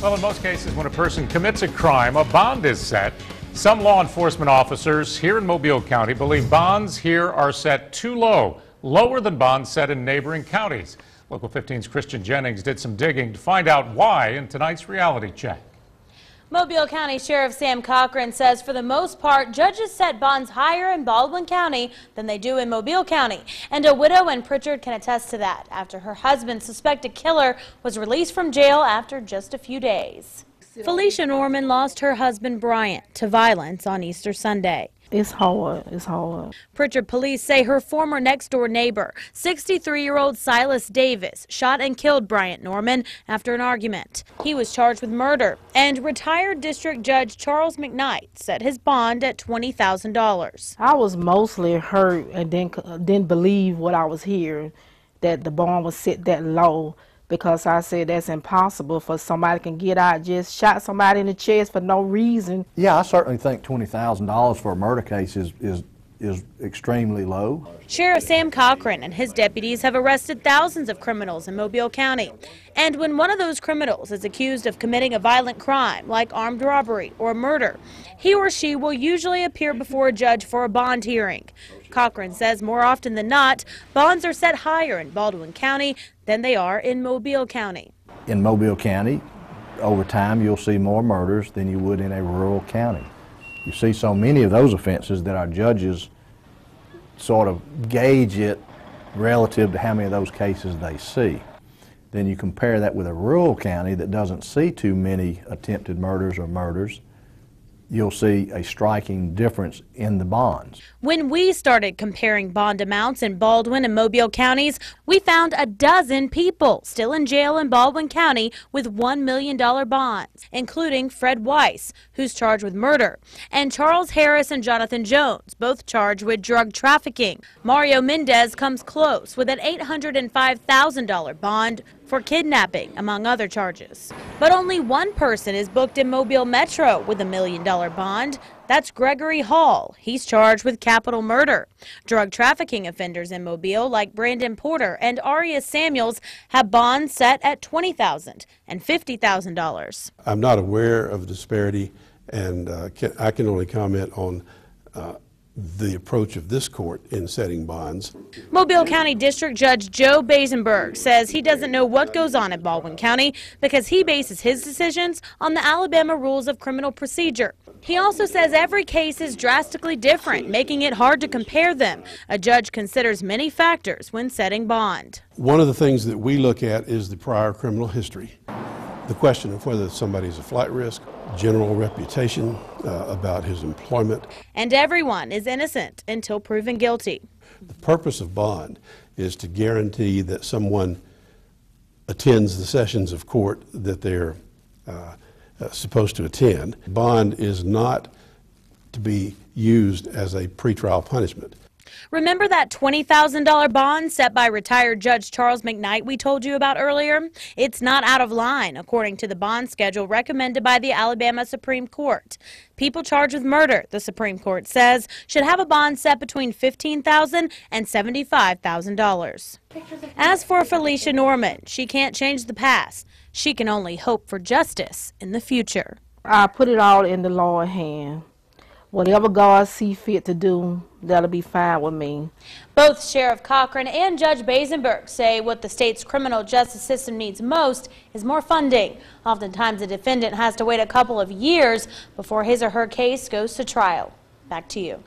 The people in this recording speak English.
Well, in most cases, when a person commits a crime, a bond is set. Some law enforcement officers here in Mobile County believe bonds here are set too low, lower than bonds set in neighboring counties. Local 15's Christian Jennings did some digging to find out why in tonight's reality check. Mobile County Sheriff Sam Cochran says for the most part, judges set bonds higher in Baldwin County than they do in Mobile County. And a widow in Prichard can attest to that after her husband's suspected killer was released from jail after just a few days. Felicia Norman lost her husband Bryant to violence on Easter Sunday. It's hard. It's hard. Prichard Police say her former next-door neighbor, 63-year-old Silas Davis, shot and killed Bryant Norman after an argument. He was charged with murder, and retired District Judge Charles McKnight set his bond at $20,000. I was mostly hurt and didn't believe what I was hearing, that the bond was set that low, because I said that's impossible for somebody can get out, just shot somebody in the chest for no reason. Yeah, I certainly think $20,000 for a murder case is extremely low. Sheriff Sam Cochran and his deputies have arrested thousands of criminals in Mobile County. And when one of those criminals is accused of committing a violent crime like armed robbery or murder, he or she will usually appear before a judge for a bond hearing. Cochran says more often than not, bonds are set higher in Baldwin County than they are in Mobile County. In Mobile County, over time, you'll see more murders than you would in a rural county. You see so many of those offenses that our judges sort of gauge it relative to how many of those cases they see. Then you compare that with a rural county that doesn't see too many attempted murders or murders, you'll see a striking difference in the bonds. When we started comparing bond amounts in Baldwin and Mobile counties, we found a dozen people still in jail in Baldwin County with $1 million bonds, including Fred Weiss, who's charged with murder, and Charles Harris and Jonathan Jones, both charged with drug trafficking. Mario Mendez comes close with an $805,000 bond for kidnapping, among other charges. But only one person is booked in Mobile Metro with $1 million bond. That's Gregory Hall. He's charged with capital murder. Drug trafficking offenders in Mobile, like Brandon Porter and Arias Samuels, have bonds set at $20,000 and $50,000. I'm not aware of the disparity, and I can only comment on the approach of this court in setting bonds. Mobile County District Judge Judge Basenberg says he doesn't know what goes on in Baldwin County because he bases his decisions on the Alabama Rules of Criminal Procedure. He also says every case is drastically different, making it hard to compare them. A judge considers many factors when setting bond. One of the things that we look at is the prior criminal history. The question of whether somebody is a flight risk, general reputation about his employment. And everyone is innocent until proven guilty. The purpose of bond is to guarantee that someone attends the sessions of court that they're supposed to attend. Bond is not to be used as a pretrial punishment. Remember that $20,000 bond set by retired Judge Charles McKnight we told you about earlier? It's not out of line, according to the bond schedule recommended by the Alabama Supreme Court. People charged with murder, the Supreme Court says, should have a bond set between $15,000 and $75,000. As for Felicia Norman, she can't change the past. She can only hope for justice in the future. I put it all in the Lord's hand. Whatever God see fit to do, that'll be fine with me. Both Sheriff Cochran and Judge Basenberg say what the state's criminal justice system needs most is more funding. Oftentimes, a defendant has to wait a couple of years before his or her case goes to trial. Back to you.